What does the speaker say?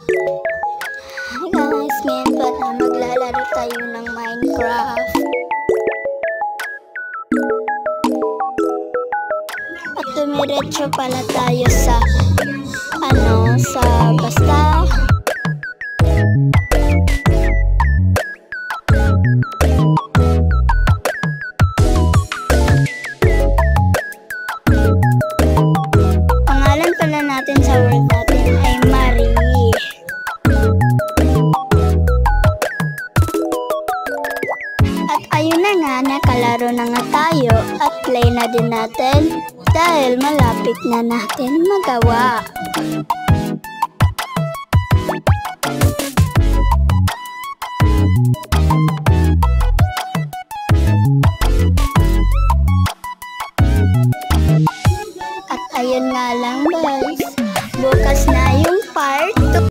Hi guys, ngayon pala maglalaro tayo ng Minecraft. At dumiretso pala tayo sa basta. Pangalan pala natin sa world natin ay Marie. At ayun na nga, nakalaro na nga tayo at play na din natin dahil malapit na natin magawa.